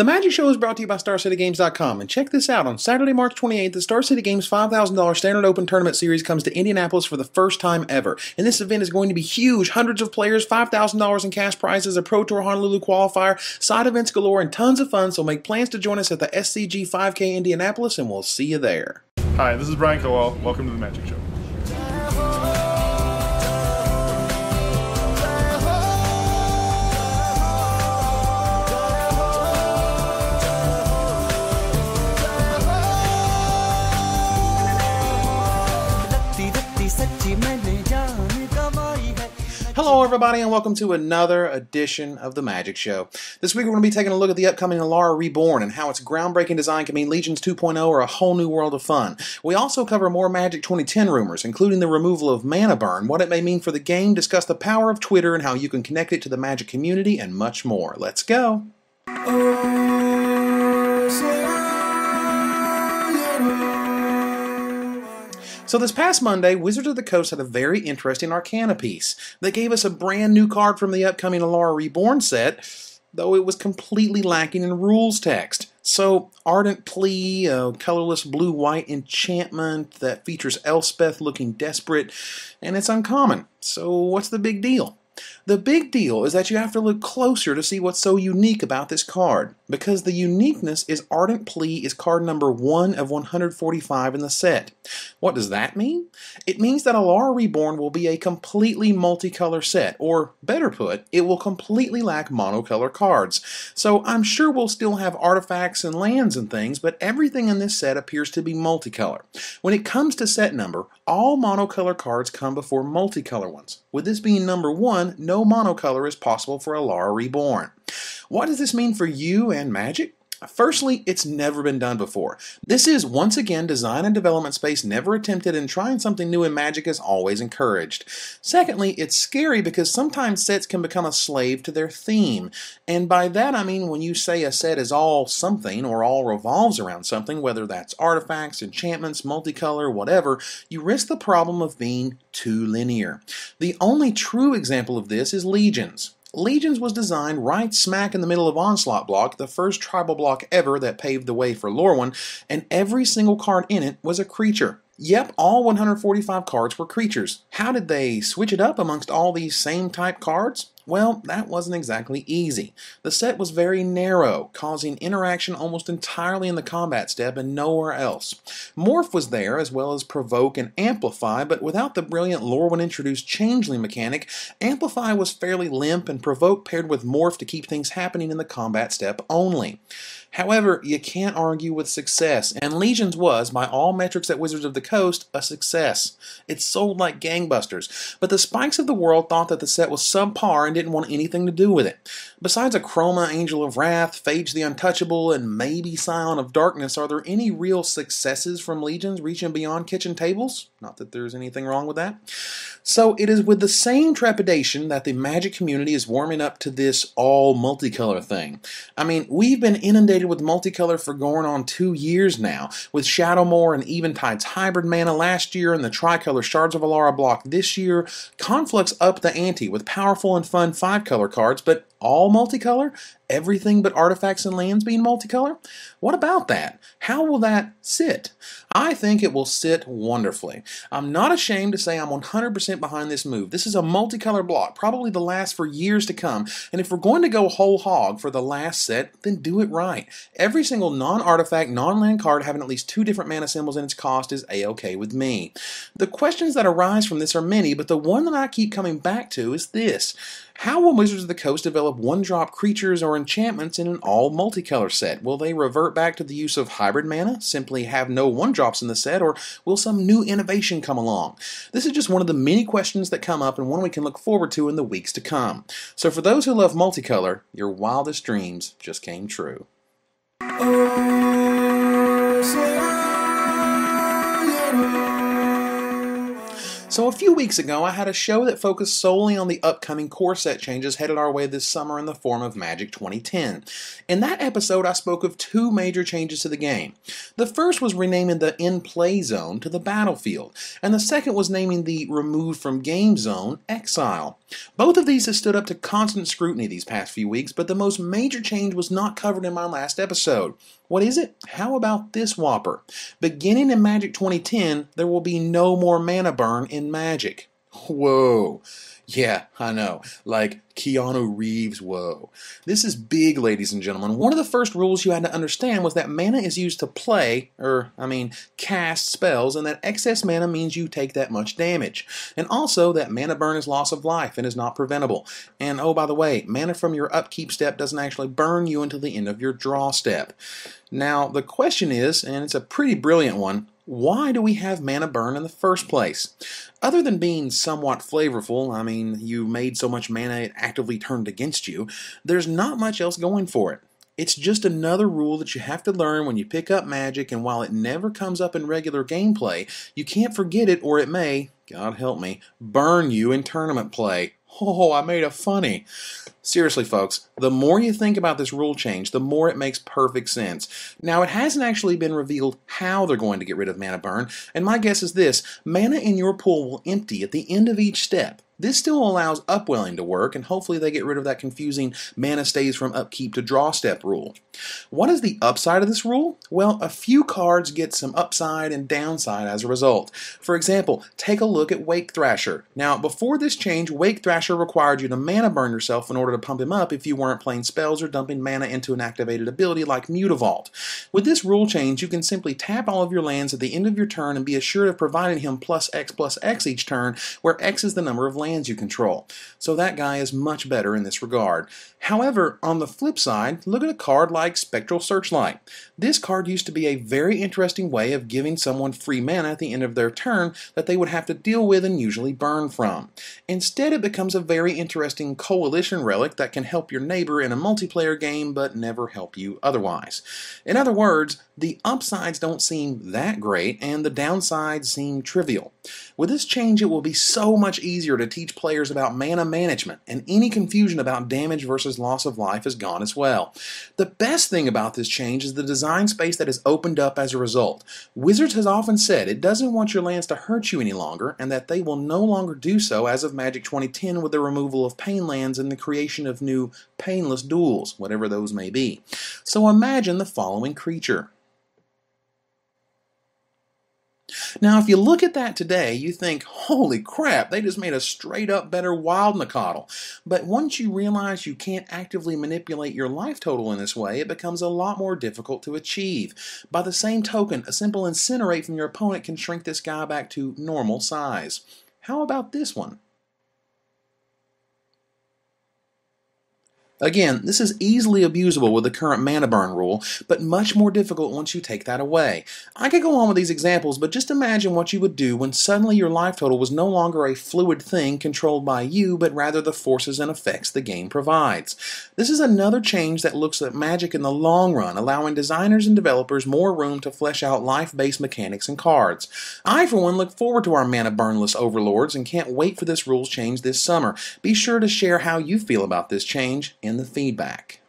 The Magic Show is brought to you by StarCityGames.com, and check this out. On Saturday, March 28th, the Star City Games $5,000 Standard Open Tournament Series comes to Indianapolis for the first time ever. And this event is going to be huge. Hundreds of players, $5,000 in cash prizes, a Pro Tour Honolulu qualifier, side events galore, and tons of fun, so make plans to join us at the SCG 5K Indianapolis, and we'll see you there. Hi, this is Brian Cowell. Welcome to the Magic Show. Hello everybody and welcome to another edition of The Magic Show. This week we're going to be taking a look at the upcoming Alara Reborn and how its groundbreaking design can mean Legions 2.0 or a whole new world of fun. We also cover more Magic 2010 rumors, including the removal of Mana Burn, what it may mean for the game, discuss the power of Twitter and how you can connect it to the Magic community, and much more. Let's go! So this past Monday, Wizards of the Coast had a very interesting Arcana piece. They gave us a brand new card from the upcoming Alara Reborn set, though it was completely lacking in rules text. So, Ardent Plea, a colorless blue-white enchantment that features Elspeth looking desperate, and it's uncommon. So what's the big deal? The big deal is that you have to look closer to see what's so unique about this card, because the uniqueness is Ardent Plea is card number 1 of 145 in the set. What does that mean? It means that Alara Reborn will be a completely multicolor set, or better put, it will completely lack monocolor cards. So I'm sure we'll still have artifacts and lands and things, but everything in this set appears to be multicolor. When it comes to set number, all monocolor cards come before multicolor ones. With this being number 1, no monocolor is possible for Alara Reborn. What does this mean for you and Magic? Firstly, it's never been done before. This is, once again, design and development space never attempted, and trying something new in Magic is always encouraged. Secondly, it's scary because sometimes sets can become a slave to their theme. And by that I mean when you say a set is all something or all revolves around something, whether that's artifacts, enchantments, multicolor, whatever, you risk the problem of being too linear. The only true example of this is Legions. Legions was designed right smack in the middle of Onslaught block, the first tribal block ever that paved the way for Lorwyn, and every single card in it was a creature. Yep, all 145 cards were creatures. How did they switch it up amongst all these same type cards? Well, that wasn't exactly easy. The set was very narrow, causing interaction almost entirely in the combat step and nowhere else. Morph was there, as well as Provoke and Amplify, but without the brilliant Lorwyn-introduced Changeling mechanic, Amplify was fairly limp and Provoke paired with Morph to keep things happening in the combat step only. However, you can't argue with success, and Legions was, by all metrics at Wizards of the Coast, a success. It sold like gangbusters, but the Spikes of the world thought that the set was subpar and didn't want anything to do with it. Besides Chroma, Angel of Wrath, Phage the Untouchable, and maybe Scion of Darkness, are there any real successes from Legions reaching beyond kitchen tables? Not that there's anything wrong with that. So it is with the same trepidation that the Magic community is warming up to this all multicolor thing. I mean, we've been inundated with multicolor for going on 2 years now, with Shadowmoor and Eventide's Hybrid Mana last year and the Tricolor Shards of Alara block this year. Conflux upped the ante with powerful and fun 5-color cards, but all multicolor? Everything but artifacts and lands being multicolor? What about that? How will that sit? I think it will sit wonderfully. I'm not ashamed to say I'm 100% behind this move. This is a multicolor block, probably the last for years to come, and if we're going to go whole hog for the last set, then do it right. Every single non-artifact, non-land card having at least 2 different mana symbols in its cost is a-okay with me. The questions that arise from this are many, but the one that I keep coming back to is this. How will Wizards of the Coast develop one-drop creatures or enchantments in an all-multicolor set? Will they revert back to the use of hybrid mana, simply have no one-drops in the set, or will some new innovation come along? This is just one of the many questions that come up and one we can look forward to in the weeks to come. So for those who love multicolor, your wildest dreams just came true. So a few weeks ago, I had a show that focused solely on the upcoming core set changes headed our way this summer in the form of Magic 2010. In that episode, I spoke of two major changes to the game. The first was renaming the in-play zone to the battlefield, and the second was naming the removed from game zone Exile. Both of these have stood up to constant scrutiny these past few weeks, but the most major change was not covered in my last episode. What is it? How about this whopper? Beginning in Magic 2010, there will be no more mana burn in Magic. Whoa. Yeah, I know. Like Keanu Reeves, whoa. This is big, ladies and gentlemen. One of the first rules you had to understand was that mana is used to play, cast spells, and that excess mana means you take that much damage. And also that mana burn is loss of life and is not preventable. And oh, by the way, mana from your upkeep step doesn't actually burn you until the end of your draw step. Now, the question is, and it's a pretty brilliant one, why do we have mana burn in the first place? Other than being somewhat flavorful, you made so much mana it actively turned against you, there's not much else going for it. It's just another rule that you have to learn when you pick up Magic, and while it never comes up in regular gameplay, you can't forget it or it may, God help me, burn you in tournament play. Oh, I made a funny. Seriously, folks, the more you think about this rule change, the more it makes perfect sense. Now, it hasn't actually been revealed how they're going to get rid of mana burn, and my guess is this: mana in your pool will empty at the end of each step. This still allows upwelling to work, and hopefully they get rid of that confusing mana stays from upkeep to draw step rule. What is the upside of this rule? Well, a few cards get some upside and downside as a result. For example, take a look at Wake Thrasher. Now, before this change, Wake Thrasher required you to mana burn yourself in order to pump him up if you weren't playing spells or dumping mana into an activated ability like Mutavault. With this rule change, you can simply tap all of your lands at the end of your turn and be assured of providing him +X each turn, where X is the number of lands you control. So that guy is much better in this regard. However, on the flip side, look at a card like Spectral Searchlight. This card used to be a very interesting way of giving someone free mana at the end of their turn that they would have to deal with and usually burn from. Instead, it becomes a very interesting coalition relic that can help your neighbor in a multiplayer game but never help you otherwise. In other words, the upsides don't seem that great and the downsides seem trivial. With this change, it will be so much easier to teach players about mana management, and any confusion about damage versus loss of life is gone as well. The best thing about this change is the design space that is opened up as a result. Wizards has often said it doesn't want your lands to hurt you any longer, and that they will no longer do so as of Magic 2010 with the removal of pain lands and the creation of new painless duels, whatever those may be. So imagine the following creature. Now, if you look at that today, you think, holy crap, they just made a straight up better Wild Nicottle. But once you realize you can't actively manipulate your life total in this way, it becomes a lot more difficult to achieve. By the same token, a simple Incinerate from your opponent can shrink this guy back to normal size. How about this one? Again, this is easily abusable with the current mana burn rule, but much more difficult once you take that away. I could go on with these examples, but just imagine what you would do when suddenly your life total was no longer a fluid thing controlled by you, but rather the forces and effects the game provides. This is another change that looks at Magic in the long run, allowing designers and developers more room to flesh out life-based mechanics and cards. I, for one, look forward to our mana burnless overlords and can't wait for this rules change this summer. Be sure to share how you feel about this change in the feedback.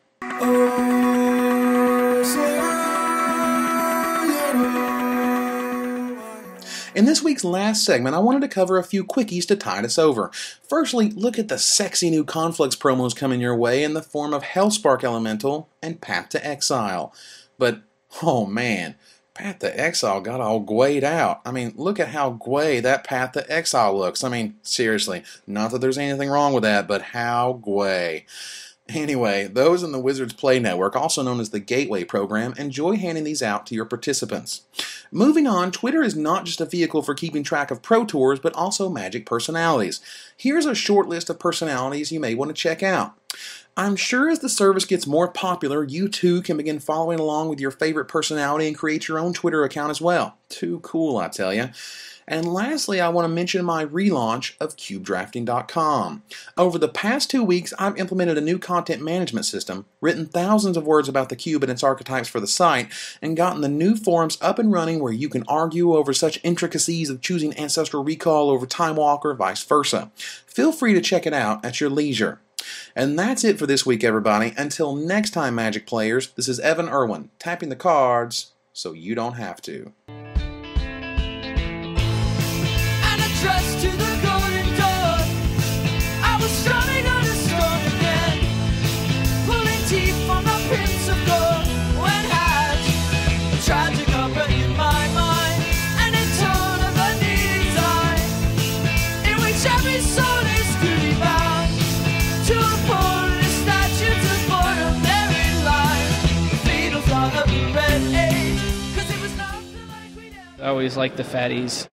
In this week's last segment, I wanted to cover a few quickies to tide us over. Firstly, look at the sexy new Conflicts promos coming your way in the form of Hellspark Elemental and Path to Exile. But, oh man, Path to Exile got all gwayed out. Look at how gway that Path to Exile looks. Seriously, not that there's anything wrong with that, but how gway. Anyway, those in the Wizards Play Network, also known as the Gateway Program, enjoy handing these out to your participants. Moving on, Twitter is not just a vehicle for keeping track of Pro Tours, but also Magic personalities. Here's a short list of personalities you may want to check out. I'm sure as the service gets more popular, you too can begin following along with your favorite personality and create your own Twitter account as well. Too cool, I tell ya. And lastly, I want to mention my relaunch of CubeDrafting.com. Over the past 2 weeks, I've implemented a new content management system, written thousands of words about the cube and its archetypes for the site, and gotten the new forums up and running where you can argue over such intricacies of choosing Ancestral Recall over Time Walk or vice versa. Feel free to check it out at your leisure. And that's it for this week, everybody. Until next time, Magic players, this is Evan Irwin, tapping the cards so you don't have to. Trust to the golden door. I was strolling on a storm again, pulling teeth from the prince of gold. When had a tragic opera in my mind, and a tone of a need's eye, in which every soul is duty bound to uphold the statutes of boredom therein lies. The fatal flaw of the red age, 'cause it was nothing like we never. I always like the fatties.